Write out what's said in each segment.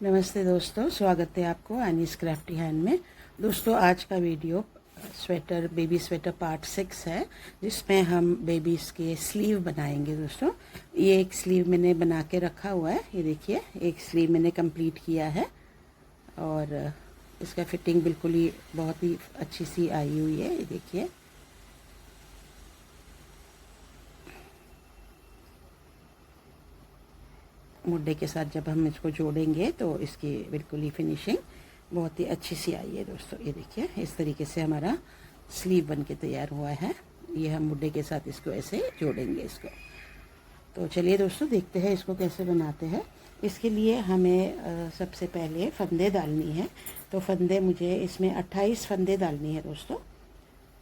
नमस्ते दोस्तों, स्वागत है आपको एनीस क्राफ्टी हैंड में। दोस्तों, आज का video sweater baby sweater part 6 है, जिसमें हम बेबीज़ के स्लीव बनाएंगे। दोस्तों, ये एक स्लीव मैंने बना के रखा हुआ है। ये देखिए, एक स्लीव मैंने कंप्लीट किया है और इसका फिटिंग बिल्कुल ही बहुत ही अच्छी सी आई हुई है। ये देखिए, मुड्डे के साथ जब हम इसको जोड़ेंगे तो इसकी बिल्कुल ही फिनिशिंग बहुत ही अच्छी सी आई है। दोस्तों, ये देखिए, इस तरीके से हमारा स्लीव बन के तैयार हुआ है। ये हम मुड्डे के साथ इसको ऐसे जोड़ेंगे इसको। तो चलिए दोस्तों, देखते हैं इसको कैसे बनाते हैं। इसके लिए हमें सबसे पहले फंदे डालनी है। तो फंदे मुझे इसमें 28 फंदे डालनी है दोस्तों।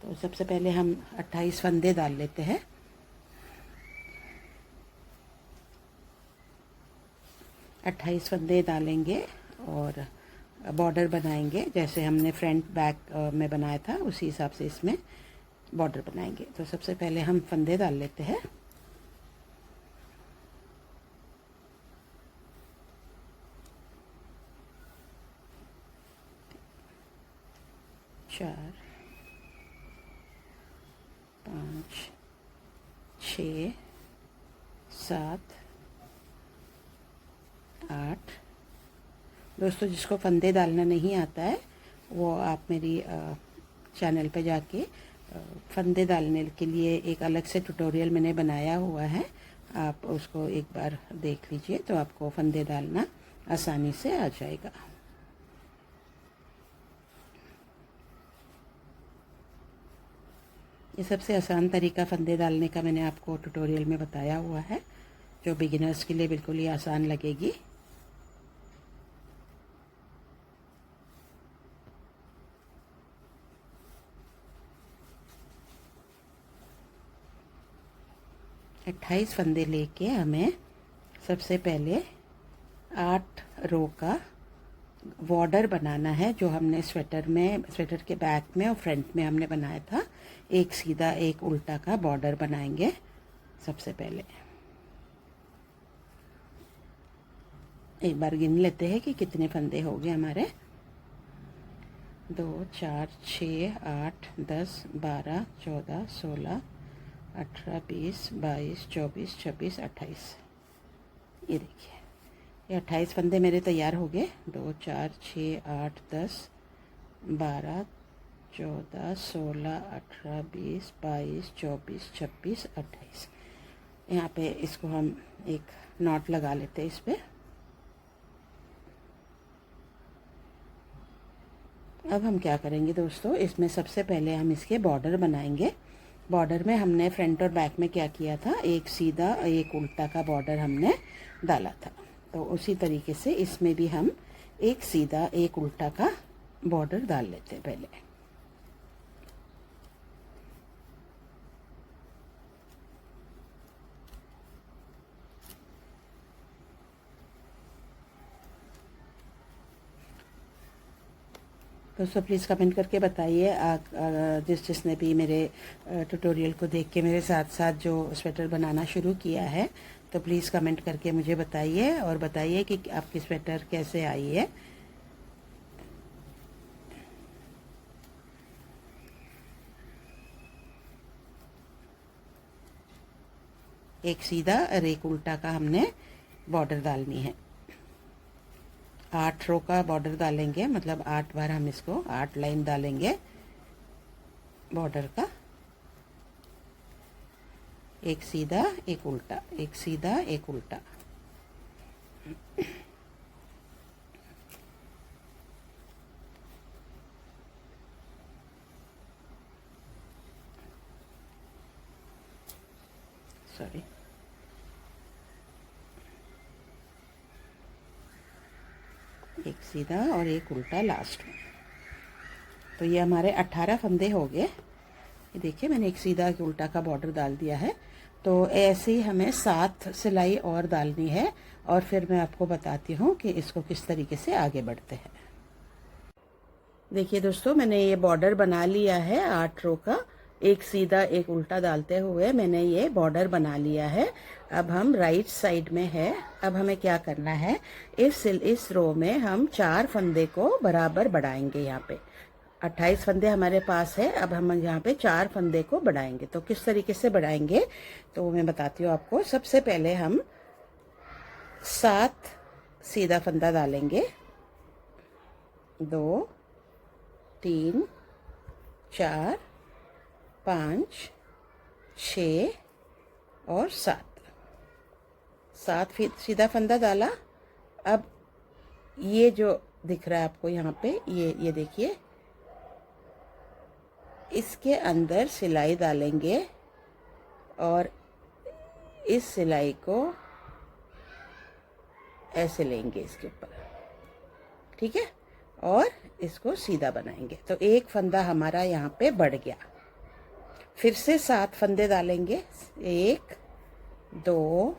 तो सबसे पहले हम 28 फंदे डाल लेते हैं। 28 फंदे डालेंगे और बॉर्डर बनाएंगे, जैसे हमने फ्रंट बैक में बनाया था उसी हिसाब से इसमें बॉर्डर बनाएंगे। तो सबसे पहले हम फंदे डाल लेते हैं। चार, 5, 6, 7, 8। दोस्तों, जिसको फंदे डालना नहीं आता है वो आप मेरी चैनल पे जाके फंदे डालने के लिए एक अलग से ट्यूटोरियल मैंने बनाया हुआ है, आप उसको एक बार देख लीजिए तो आपको फंदे डालना आसानी से आ जाएगा। ये सबसे आसान तरीका फंदे डालने का मैंने आपको ट्यूटोरियल में बताया हुआ है, जो बिगिनर्स के लिए बिल्कुल ही आसान लगेगी। अट्ठाईस फंदे लेके हमें सबसे पहले 8 रो का बॉर्डर बनाना है, जो हमने स्वेटर के बैक में और फ्रंट में हमने बनाया था। एक सीधा एक उल्टा का बॉर्डर बनाएंगे सबसे पहले। एक बार गिन लेते हैं कि कितने फंदे हो गए हमारे। 2, 4, 6, 8, 10, 12, 14, 16, 18, 20, 22, 24, 26, 28। ये देखिए, ये 28 फंदे मेरे तैयार हो गए। 2, 4, 6, 8, 10, 12, 14, 16, 18, 20, 22, 24, 26, 28। यहाँ पे इसको हम एक नॉट लगा लेते हैं इस पर। अब हम क्या करेंगे दोस्तों, इसमें सबसे पहले हम इसके बॉर्डर बनाएंगे। बॉर्डर में हमने फ्रंट और बैक में क्या किया था, एक सीधा एक उल्टा का बॉर्डर हमने डाला था। तो उसी तरीके से इसमें भी हम एक सीधा एक उल्टा का बॉर्डर डाल लेते हैं पहले। दोस्तों, प्लीज़ कमेंट करके बताइए, जिसने भी मेरे ट्यूटोरियल को देख के मेरे साथ साथ जो स्वेटर बनाना शुरू किया है, तो प्लीज़ कमेंट करके मुझे बताइए और बताइए कि आपकी स्वेटर कैसे आई है। एक सीधा और एक उल्टा का हमने बॉर्डर डालनी है। 8 रो का बॉर्डर डालेंगे, मतलब 8 बार हम इसको 8 लाइन डालेंगे बॉर्डर का। एक सीधा एक उल्टा, एक सीधा एक उल्टा। सॉरी, एक सीधा और एक उल्टा लास्ट में। तो ये हमारे 18 फंदे हो गए। ये देखिए, मैंने एक सीधा एक उल्टा का बॉर्डर डाल दिया है। तो ऐसे ही हमें 7 सिलाई और डालनी है और फिर मैं आपको बताती हूँ कि इसको किस तरीके से आगे बढ़ते हैं। देखिए दोस्तों, मैंने ये बॉर्डर बना लिया है 8 रो का। एक सीधा एक उल्टा डालते हुए मैंने ये बॉर्डर बना लिया है। अब हम राइट साइड में है। अब हमें क्या करना है, इस रो में हम 4 फंदे को बराबर बढ़ाएंगे। यहाँ पे 28 फंदे हमारे पास है। अब हम यहाँ पे 4 फंदे को बढ़ाएंगे। तो किस तरीके से बढ़ाएंगे तो मैं बताती हूँ आपको। सबसे पहले हम 7 सीधा फंदा डालेंगे, 2 3 4 5 6 और 7 सीधा फंदा डाला। अब ये जो दिख रहा है आपको यहाँ पे, ये देखिए, इसके अंदर सिलाई डालेंगे और इस सिलाई को ऐसे लेंगे इसके ऊपर, ठीक है, और इसको सीधा बनाएंगे। तो एक फंदा हमारा यहाँ पे बढ़ गया। फिर से 7 फंदे डालेंगे, 1 2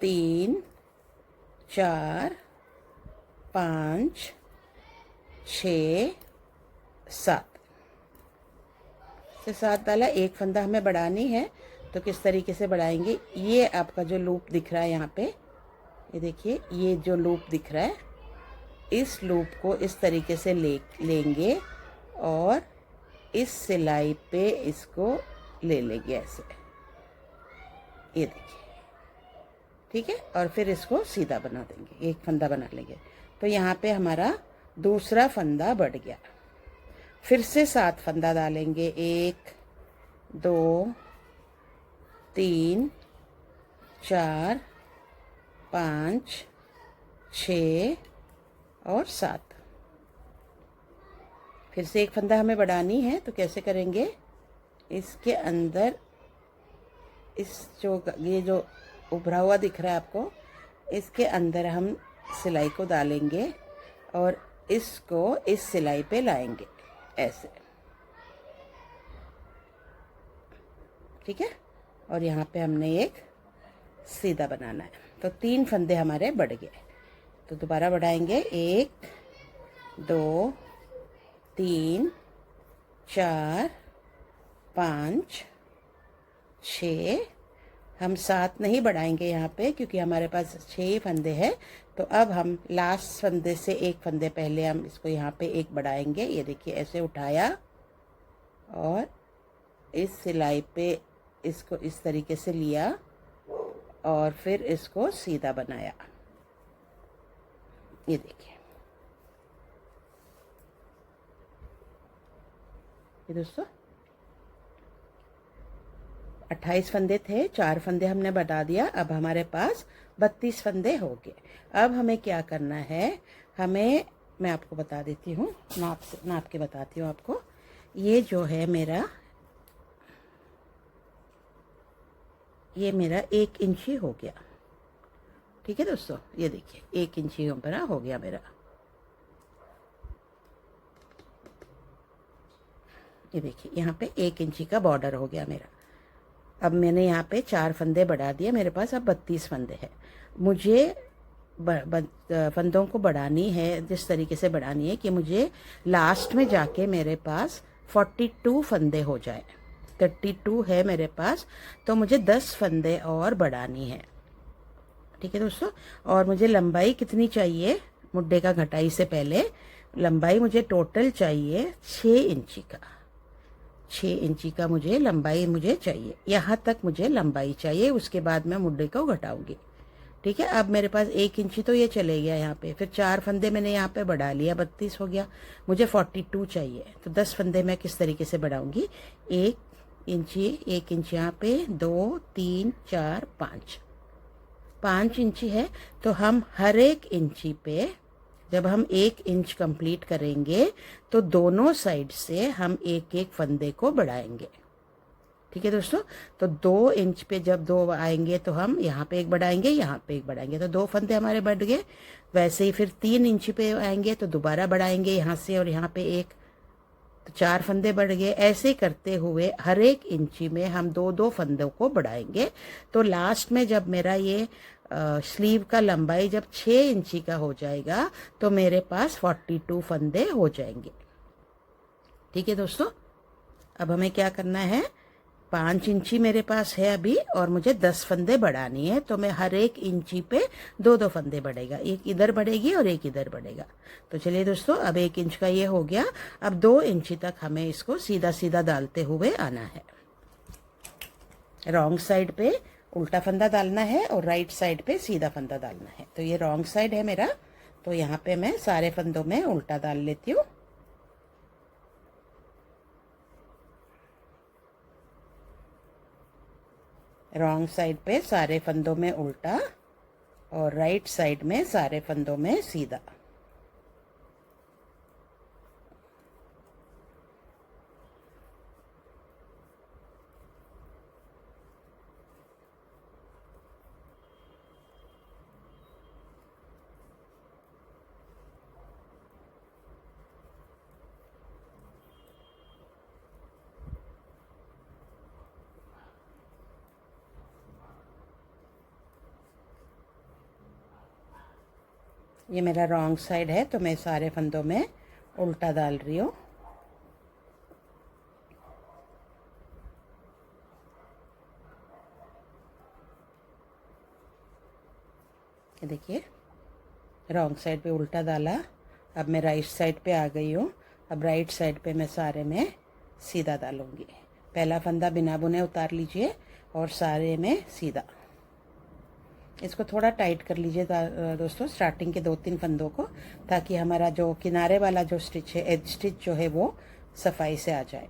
3 4 5 6 7 से 7 डाला। एक फंदा हमें बढ़ानी है, तो किस तरीके से बढ़ाएंगे, ये आपका जो लूप दिख रहा है यहाँ पे, ये देखिए, ये जो लूप दिख रहा है, इस लूप को इस तरीके से लेंगे और इस सिलाई पे इसको ले लेंगे ऐसे, ये देखिए, ठीक है, और फिर इसको सीधा बना देंगे, एक फंदा बना लेंगे। तो यहाँ पे हमारा दूसरा फंदा बढ़ गया। फिर से 7 फंदा डालेंगे, 1 2 3 4 5 6 और 7। फिर से एक फंदा हमें बढ़ानी है, तो कैसे करेंगे, इसके अंदर ये जो उभरा हुआ दिख रहा है आपको, इसके अंदर हम सिलाई को डालेंगे और इसको इस सिलाई पे लाएंगे ऐसे, ठीक है, और यहाँ पे हमने एक सीधा बनाना है। तो 3 फंदे हमारे बढ़ गए। तो दोबारा बढ़ाएंगे, 1 2 3 4 5 6। हम 7 नहीं बढ़ाएंगे यहाँ पे, क्योंकि हमारे पास 6 फंदे हैं। तो अब हम लास्ट फंदे से एक फंदे पहले हम इसको यहाँ पे एक बढ़ाएंगे। ये देखिए, ऐसे उठाया और इस सिलाई पे इसको इस तरीके से लिया और फिर इसको सीधा बनाया। ये देखिए, ये दोस्तों 28 फंदे थे, 4 फंदे हमने बढ़ा दिया। अब हमारे पास 32 फंदे हो गए। अब हमें क्या करना है, मैं आपको बता देती हूँ, नाप के बताती हूँ आपको। ये जो है मेरा 1 इंची हो गया, ठीक है दोस्तों। ये देखिए, 1 इंची हो गया मेरा। ये देखिए, यहाँ पे 1 इंची का बॉर्डर हो गया मेरा। अब मैंने यहाँ पे 4 फंदे बढ़ा दिए, मेरे पास अब 32 फंदे हैं। मुझे फंदों को बढ़ानी है, जिस तरीके से बढ़ानी है कि मुझे लास्ट में जाके मेरे पास 42 फंदे हो जाए। 32 है मेरे पास, तो मुझे 10 फंदे और बढ़ानी है, ठीक है दोस्तों। और मुझे लंबाई कितनी चाहिए, मुड्डे का घटाई से पहले लंबाई मुझे टोटल चाहिए 6 इंची का। 6 इंची का लंबाई चाहिए, यहाँ तक मुझे लंबाई चाहिए। उसके बाद मैं मुड्डे को घटाऊंगी, ठीक है। अब मेरे पास 1 इंची तो ये चले गया यहाँ पे। फिर 4 फंदे मैंने यहाँ पे बढ़ा लिया, 32 हो गया। मुझे 42 चाहिए, तो 10 फंदे मैं किस तरीके से बढ़ाऊंगी, 1 इंची यहाँ पे, 2 3 4 5 इंची है। तो हम हर एक इंची पे जब हम 1 इंच कंप्लीट करेंगे तो दोनों साइड से हम 1 फंदे को बढ़ाएंगे, ठीक है दोस्तों। तो 2 इंच पे जब 2 आएंगे तो हम यहाँ पे 1 बढ़ाएंगे, यहाँ पे 1 बढ़ाएंगे, तो 2 फंदे हमारे बढ़ गए। वैसे ही फिर 3 इंच पे आएंगे तो दोबारा बढ़ाएंगे यहाँ से और यहाँ पे 1, तो 4 फंदे बढ़ गए। ऐसे करते हुए हर एक इंची में हम 2-2 फंदों को बढ़ाएंगे। तो लास्ट में जब मेरा ये स्लीव का लंबाई जब 6 इंची का हो जाएगा तो मेरे पास 42 फंदे हो जाएंगे, ठीक है दोस्तों। अब हमें क्या करना है, 5 इंची मेरे पास है अभी और मुझे 10 फंदे बढ़ानी है, तो मैं हर एक इंची पे 2-2 फंदे बढ़ेगा, एक इधर बढ़ेगी और एक इधर बढ़ेगा। तो चलिए दोस्तों, अब 1 इंच का ये हो गया। अब 2 इंची तक हमें इसको सीधा सीधा डालते हुए आना है। रॉन्ग साइड पे उल्टा फंदा डालना है और राइट साइड पे सीधा फंदा डालना है। तो ये रॉन्ग साइड है मेरा, तो यहाँ पे मैं सारे फंदों में उल्टा डाल लेती हूँ। रॉन्ग साइड पे सारे फंदों में उल्टा और राइट साइड में सारे फंदों में सीधा। ये मेरा रॉन्ग साइड है, तो मैं सारे फंदों में उल्टा डाल रही हूँ। देखिए, रॉन्ग साइड पे उल्टा डाला। अब मैं राइट साइड पे आ गई हूँ। अब राइट साइड पे मैं सारे में सीधा डालूंगी। पहला फंदा बिना बुने उतार लीजिए और सारे में सीधा। इसको थोड़ा टाइट कर लीजिए दोस्तों, स्टार्टिंग के 2-3 फंदों को, ताकि हमारा जो किनारे वाला जो स्टिच है, एज स्टिच जो है, वो सफाई से आ जाए।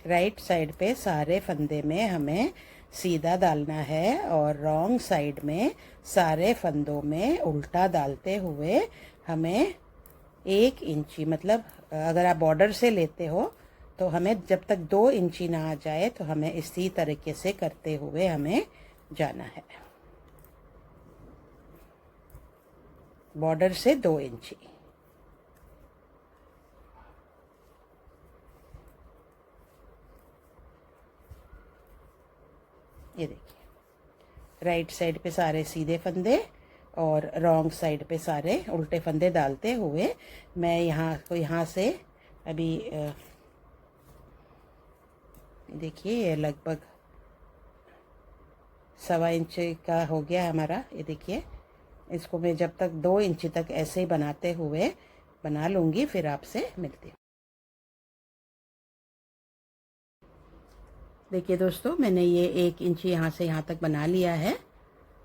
राइट साइड पे सारे फंदे में हमें सीधा डालना है और रॉन्ग साइड में सारे फंदों में उल्टा डालते हुए हमें 1 इंची, मतलब अगर आप बॉर्डर से लेते हो तो हमें जब तक 2 इंची ना आ जाए, तो हमें इसी तरीके से करते हुए हमें जाना है। बॉर्डर से 2 इंची। ये देखिए, राइट साइड पे सारे सीधे फंदे और रॉन्ग साइड पे सारे उल्टे फंदे डालते हुए मैं यहाँ से अभी देखिए, ये लगभग 1.25 इंच का हो गया हमारा। ये देखिए, इसको मैं जब तक 2 इंची तक ऐसे ही बनाते हुए बना लूँगी, फिर आपसे मिलती हूँ। देखिए दोस्तों, मैंने ये 1 इंच यहाँ से यहाँ तक बना लिया है।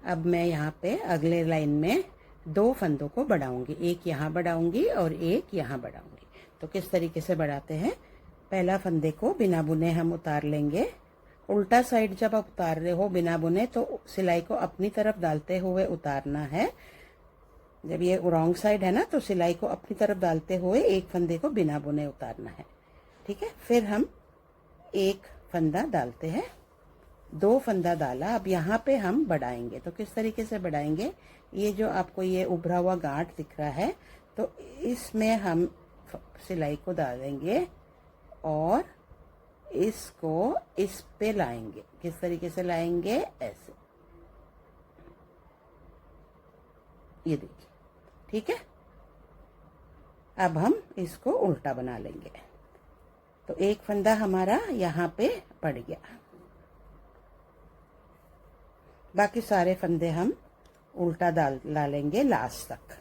अब मैं यहाँ पे अगले लाइन में 2 फंदों को बढ़ाऊंगी, एक यहाँ बढ़ाऊंगी और एक यहाँ बढ़ाऊंगी। तो किस तरीके से बढ़ाते हैं, पहला फंदे को बिना बुने हम उतार लेंगे। उल्टा साइड जब आप उतार रहे हो बिना बुने, तो सिलाई को अपनी तरफ डालते हुए उतारना है। जब ये रॉन्ग साइड है ना, तो सिलाई को अपनी तरफ डालते हुए एक फंदे को बिना बुने उतारना है। ठीक है, फिर हम एक फंदा डालते हैं, 2 फंदा डाला। अब यहाँ पे हम बढ़ाएंगे। तो किस तरीके से बढ़ाएंगे, ये जो आपको ये उभरा हुआ गांठ दिख रहा है, तो इसमें हम सिलाई को डालेंगे और इसको इस पे लाएंगे। किस तरीके से लाएंगे, ऐसे। ये देखिए, ठीक है। अब हम इसको उल्टा बना लेंगे। तो एक फंदा हमारा यहाँ पे पड़ गया, बाकी सारे फंदे हम उल्टा डालेंगे लास्ट तक।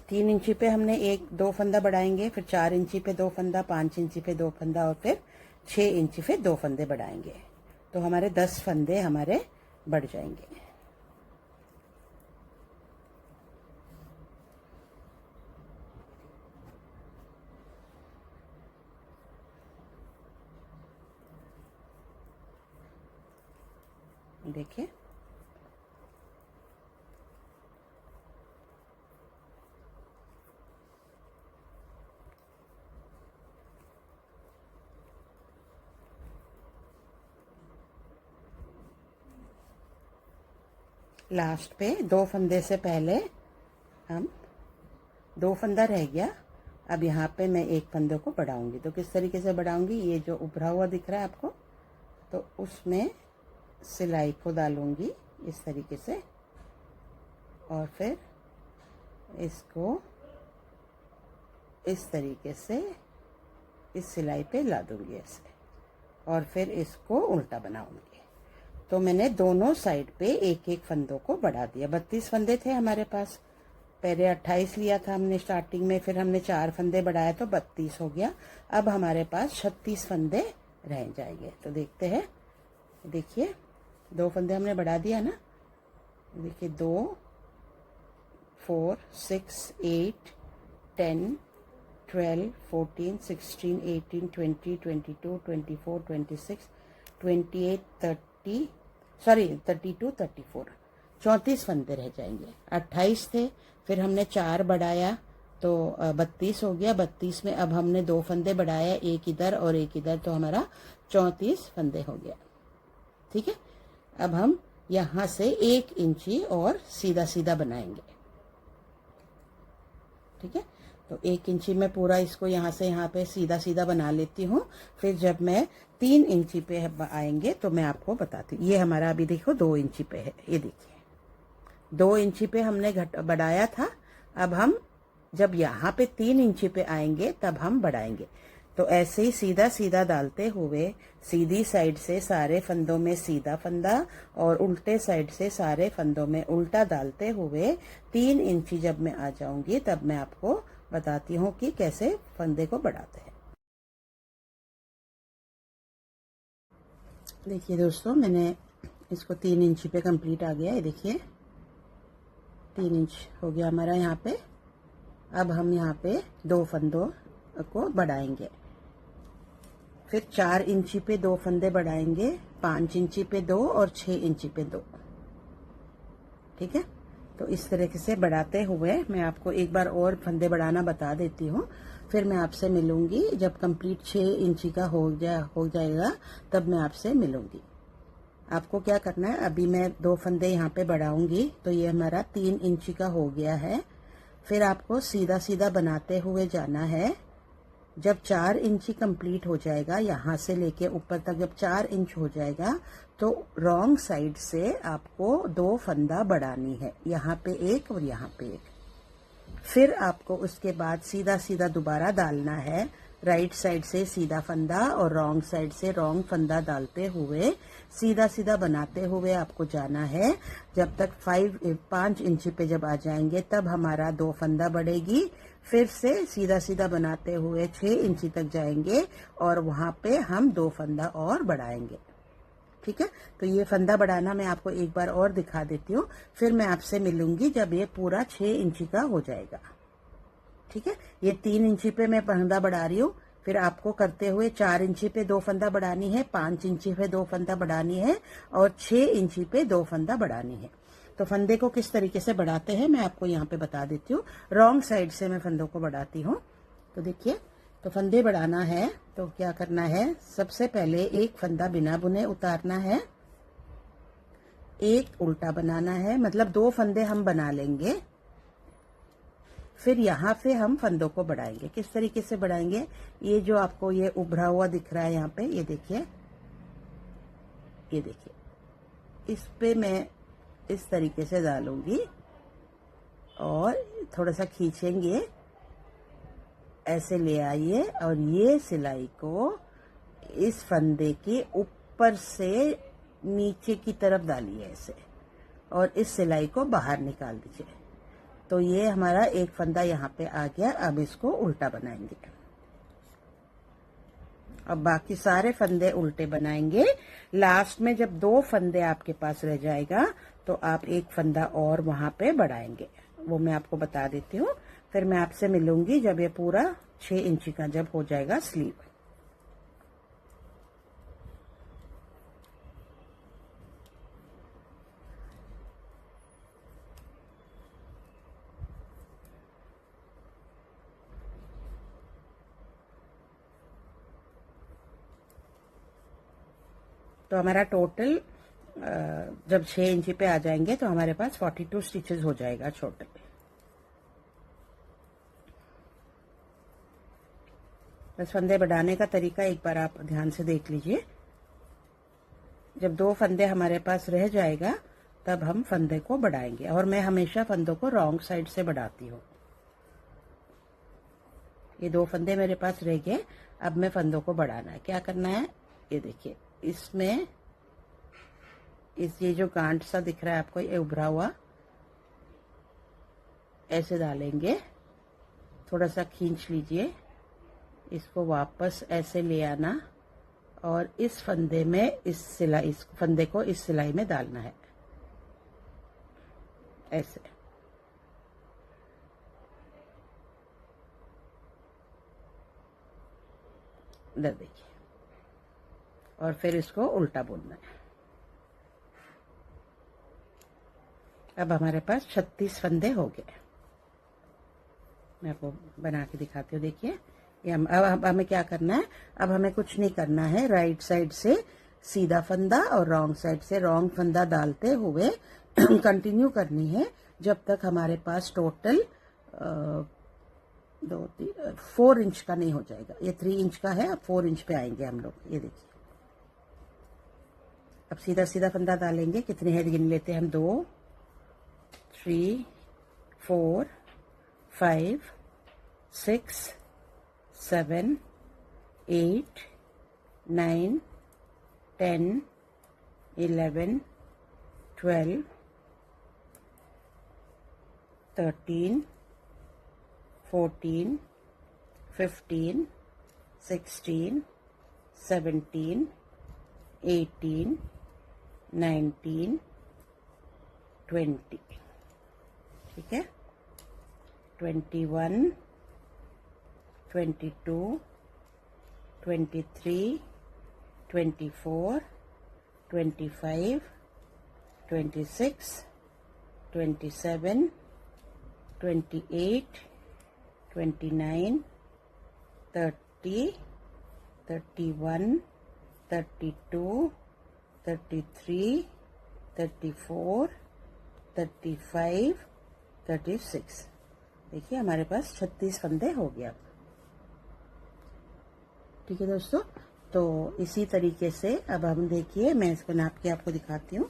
तीन इंची पे हमने 1-2 फंदा बढ़ाएंगे, फिर 4 इंची पे 2 फंदा, 5 इंची पे 2 फंदा और फिर 6 इंची पे 2 फंदे बढ़ाएंगे। तो हमारे 10 फंदे हमारे बढ़ जाएंगे। देखिए, लास्ट पे 2 फंदे से पहले हम 2 फंदा रह गया, अब यहाँ पे मैं एक फंदे को बढ़ाऊंगी। तो किस तरीके से बढ़ाऊंगी, ये जो उभरा हुआ दिख रहा है आपको, तो उसमें सिलाई को डालूंगी इस तरीके से, और फिर इसको इस तरीके से इस सिलाई पे ला दूंगी ऐसे, और फिर इसको उल्टा बनाऊंगी। तो मैंने दोनों साइड पे एक एक फंदों को बढ़ा दिया। 32 फंदे थे हमारे पास, पहले 28 लिया था हमने स्टार्टिंग में, फिर हमने 4 फंदे बढ़ाए तो 32 हो गया। अब हमारे पास 36 फंदे रह जाएंगे। तो देखते हैं, देखिए 2 फंदे हमने बढ़ा दिया ना, देखिए 2 4 6 8 10 12 14 16 18 20 22 24 26 28 30 32 34 34 फंदे रह जाएंगे। 28 थे, फिर हमने 4 बढ़ाया तो 32 हो गया। 32 में अब हमने 2 फंदे बढ़ाया, एक इधर और एक इधर, तो हमारा 34 फंदे हो गया। ठीक है, अब हम यहाँ से 1 इंची और सीधा सीधा बनाएंगे। ठीक है, तो 1 इंची में पूरा इसको यहाँ से यहाँ पे सीधा सीधा बना लेती हूँ। फिर जब मैं 3 इंची पे आएंगे तो मैं आपको बताती हूँ। ये हमारा अभी देखो 2 इंची पे है, ये देखिए 2 इंची पे हमने बढ़ाया था। अब हम जब यहाँ पे 3 इंची पे आएंगे तब हम बढ़ाएंगे। तो ऐसे ही सीधा सीधा डालते हुए सीधी साइड से सारे फंदों में सीधा फंदा और उल्टे साइड से सारे फंदों में उल्टा डालते हुए 3 इंची जब मैं आ जाऊंगी तब मैं आपको बताती हूँ कि कैसे फंदे को बढ़ाते हैं। देखिए दोस्तों, मैंने इसको 3 इंची पे कंप्लीट आ गया, ये देखिए 3 इंच हो गया हमारा यहाँ पे। अब हम यहाँ पे 2 फंदों को बढ़ाएंगे, फिर 4 इंची पे 2 फंदे बढ़ाएंगे, 5 इंची पे 2 और 6 इंची पे 2। ठीक है, तो इस तरीके से बढ़ाते हुए मैं आपको एक बार और फंदे बढ़ाना बता देती हूँ। फिर मैं आपसे मिलूंगी जब कंप्लीट 6 इंची का हो जाएगा, तब मैं आपसे मिलूंगी। आपको क्या करना है, अभी मैं 2 फंदे यहाँ पे बढ़ाऊंगी तो ये हमारा 3 इंची का हो गया है। फिर आपको सीधा सीधा बनाते हुए जाना है। जब 4 इंची कंप्लीट हो जाएगा, यहाँ से लेके ऊपर तक जब 4 इंच हो जाएगा तो रॉन्ग साइड से आपको 2 फंदा बढ़ानी है, यहाँ पे एक और यहाँ पे एक। फिर आपको उसके बाद सीधा सीधा दोबारा डालना है, राइट साइड से सीधा फंदा और रॉन्ग साइड से रॉन्ग फंदा डालते हुए सीधा सीधा बनाते हुए आपको जाना है। जब तक 5 इंची पे जब आ जाएंगे तब हमारा 2 फंदा बढ़ेगी। फिर से सीधा सीधा बनाते हुए 6 इंची तक जाएंगे और वहां पे हम 2 फंदा और बढ़ाएंगे। ठीक है, तो ये फंदा बढ़ाना मैं आपको एक बार और दिखा देती हूँ, फिर मैं आपसे मिलूंगी जब ये पूरा 6 इंची का हो जाएगा। ठीक है, ये 3 इंची पे मैं फंदा बढ़ा रही हूँ, फिर आपको करते हुए 4 इंची पे 2 फंदा बढ़ानी है, 5 इंची पे 2 फंदा बढ़ानी है और 6 इंची पे 2 फंदा बढ़ानी है। तो फंदे को किस तरीके से बढ़ाते हैं मैं आपको यहाँ पे बता देती हूँ। रॉन्ग साइड से मैं फंदों को बढ़ाती हूँ। तो देखिए, तो फंदे बढ़ाना है तो क्या करना है, सबसे पहले एक फंदा बिना बुने उतारना है, एक उल्टा बनाना है, मतलब 2 फंदे हम बना लेंगे। फिर यहाँ पे हम फंदों को बढ़ाएंगे। किस तरीके से बढ़ाएंगे, ये जो आपको ये उभरा हुआ दिख रहा है यहाँ पे, ये देखिए, ये देखिए, इस पे मैं इस तरीके से डालूंगी और थोड़ा सा खींचेंगे, ऐसे ले आइए और ये सिलाई को इस फंदे के ऊपर से नीचे की तरफ डालिए ऐसे, और इस सिलाई को बाहर निकाल दीजिए। तो ये हमारा एक फंदा यहाँ पे आ गया। अब इसको उल्टा बनाएंगे, अब बाकी सारे फंदे उल्टे बनाएंगे। लास्ट में जब 2 फंदे आपके पास रह जाएगा तो आप एक फंदा और वहां पे बढ़ाएंगे, वो मैं आपको बता देती हूँ। फिर मैं आपसे मिलूंगी जब ये पूरा 6 इंची का जब हो जाएगा स्लीव। तो हमारा टोटल जब 6 इंची पे आ जाएंगे तो हमारे पास 42 स्टिचेस हो जाएगा टोटल। बस फंदे बढ़ाने का तरीका एक बार आप ध्यान से देख लीजिए। जब 2 फंदे हमारे पास रह जाएगा तब हम फंदे को बढ़ाएंगे, और मैं हमेशा फंदों को रॉन्ग साइड से बढ़ाती हूँ। ये 2 फंदे मेरे पास रह गए, अब मैं फंदों को बढ़ाना है। क्या करना है, ये देखिए, इसमें ये जो गांठ सा दिख रहा है आपको, ये उभरा हुआ, ऐसे डालेंगे, थोड़ा सा खींच लीजिए, इसको वापस ऐसे ले आना और इस फंदे में इस फंदे को इस सिलाई में डालना है, ऐसे। इधर देखिए, और फिर इसको उल्टा बुनना है। अब हमारे पास 36 फंदे हो गए। मैं आपको बना के दिखाती हूँ। देखिए, ये अब हमें क्या करना है, अब हमें कुछ नहीं करना है। राइट साइड से सीधा फंदा और रॉन्ग साइड से रॉन्ग फंदा डालते हुए कंटिन्यू करनी है जब तक हमारे पास टोटल 4 इंच का नहीं हो जाएगा। ये 3 इंच का है, अब 4 इंच पे आएंगे हम लोग। ये देखिए, अब सीधा सीधा फंदा डालेंगे। कितने हैं गिन लेते हैं हम, 2 3 4 5 6 7 8 9 10 11 12 13 14 15 16 17 18 19 20, ठीक है, 21 22 23 24 25 26 27 28 29 30 31 32 33 34 35 36। देखिए, हमारे पास 36 फंदे हो गया। ठीक है दोस्तों, तो इसी तरीके से अब हम देखिए, मैं इसको नाप के आपको दिखाती हूँ।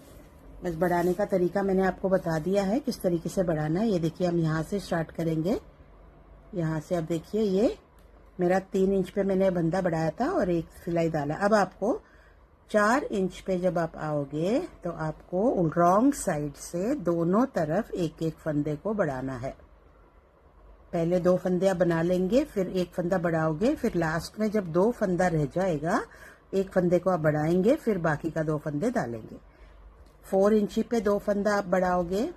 बस बढ़ाने का तरीका मैंने आपको बता दिया है, किस तरीके से बढ़ाना है। ये देखिए, हम यहाँ से स्टार्ट करेंगे, यहाँ से। अब देखिए, ये मेरा 3 इंच पे मैंने बंदा बढ़ाया था और एक सिलाई डाला। अब आपको 4 इंच पे जब आप आओगे तो आपको रॉन्ग साइड से दोनों तरफ एक एक फंदे को बढ़ाना है। पहले 2 फंदे आप बना लेंगे, फिर एक फंदा बढ़ाओगे, फिर लास्ट में जब 2 फंदा रह जाएगा, एक फंदे को आप बढ़ाएंगे, फिर बाकी का 2 फंदे डालेंगे। 4 इंची पे 2 फंदा आप बढ़ाओगे,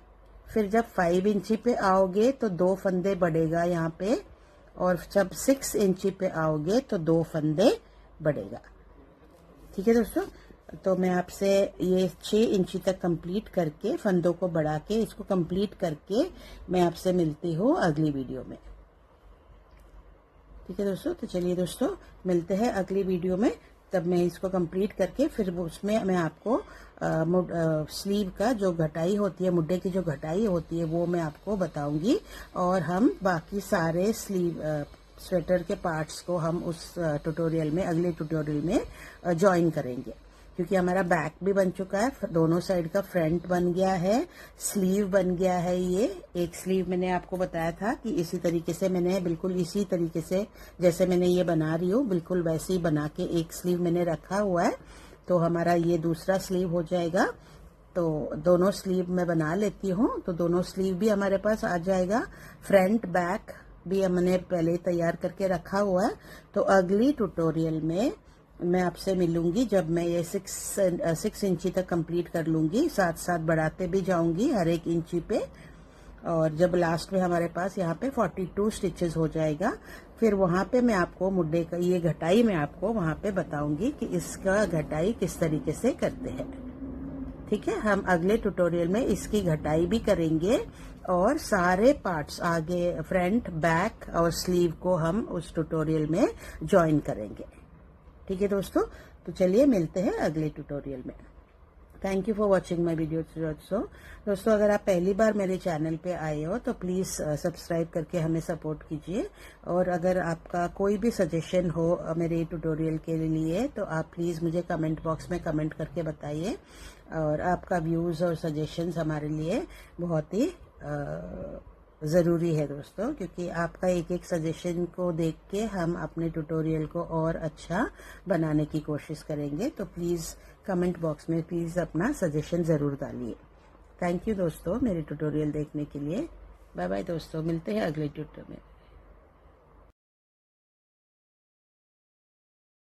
फिर जब 5 इंची पे आओगे तो 2 फंदे बढ़ेगा यहाँ पे, और जब 6 इंची पे आओगे तो 2 फंदे बढ़ेगा। ठीक है दोस्तों, तो मैं आपसे ये 6 इंची तक कंप्लीट करके, फंदों को बढ़ा के, इसको कंप्लीट करके मैं आपसे मिलती हूँ अगली वीडियो में। ठीक है दोस्तों, तो चलिए दोस्तों, मिलते हैं अगली वीडियो में। तब मैं इसको कंप्लीट करके फिर उसमें मैं आपको स्लीव का जो घटाई होती है, मुड्डे की जो घटाई होती है, वो मैं आपको बताऊंगी। और हम बाकी सारे स्वेटर के पार्ट्स को हम उस ट्यूटोरियल में, अगले ट्यूटोरियल में ज्वाइन करेंगे। क्योंकि हमारा बैक भी बन चुका है, दोनों साइड का फ्रंट बन गया है, स्लीव बन गया है। ये एक स्लीव मैंने आपको बताया था कि इसी तरीके से मैंने, बिल्कुल इसी तरीके से जैसे मैंने ये बना रही हूँ, बिल्कुल वैसे ही बना के एक स्लीव मैंने रखा हुआ है। तो हमारा ये दूसरा स्लीव हो जाएगा। तो दोनों स्लीव मैं बना लेती हूँ, तो दोनों स्लीव भी हमारे पास आ जाएगा। फ्रंट बैक भी हमने पहले तैयार करके रखा हुआ है। तो अगली ट्यूटोरियल में मैं आपसे मिलूंगी जब मैं ये 6 इंची तक कंप्लीट कर लूंगी। साथ साथ बढ़ाते भी जाऊंगी हर एक इंची पे, और जब लास्ट में हमारे पास यहाँ पे 42 स्टिचेस हो जाएगा, फिर वहां पे मैं आपको मुड्डे का ये घटाई मैं आपको वहां पे बताऊंगी कि इसका घटाई किस तरीके से करते हैं। ठीक है, हम अगले ट्यूटोरियल में इसकी घटाई भी करेंगे और सारे पार्ट्स आगे, फ्रंट, बैक और स्लीव को हम उस ट्यूटोरियल में ज्वाइन करेंगे। ठीक है दोस्तों, तो चलिए मिलते हैं अगले ट्यूटोरियल में। Thank you for watching my video दोस्तों, अगर आप पहली बार मेरे चैनल पे आए हो तो प्लीज़ सब्सक्राइब करके हमें सपोर्ट कीजिए। और अगर आपका कोई भी सजेशन हो मेरे ट्यूटोरियल के लिए तो आप प्लीज़ मुझे कमेंट बॉक्स में कमेंट करके बताइए। और आपका व्यूज़ और सजेशंस हमारे लिए बहुत ही ज़रूरी है दोस्तों, क्योंकि आपका एक एक सजेशन को देख के हम अपने ट्यूटोरियल को और अच्छा बनाने की कोशिश करेंगे। तो प्लीज़ कमेंट बॉक्स में प्लीज़ अपना सजेशन ज़रूर डालिए। थैंक यू दोस्तों मेरे ट्यूटोरियल देखने के लिए। बाय बाय दोस्तों, मिलते हैं अगले ट्यूटोरियल में।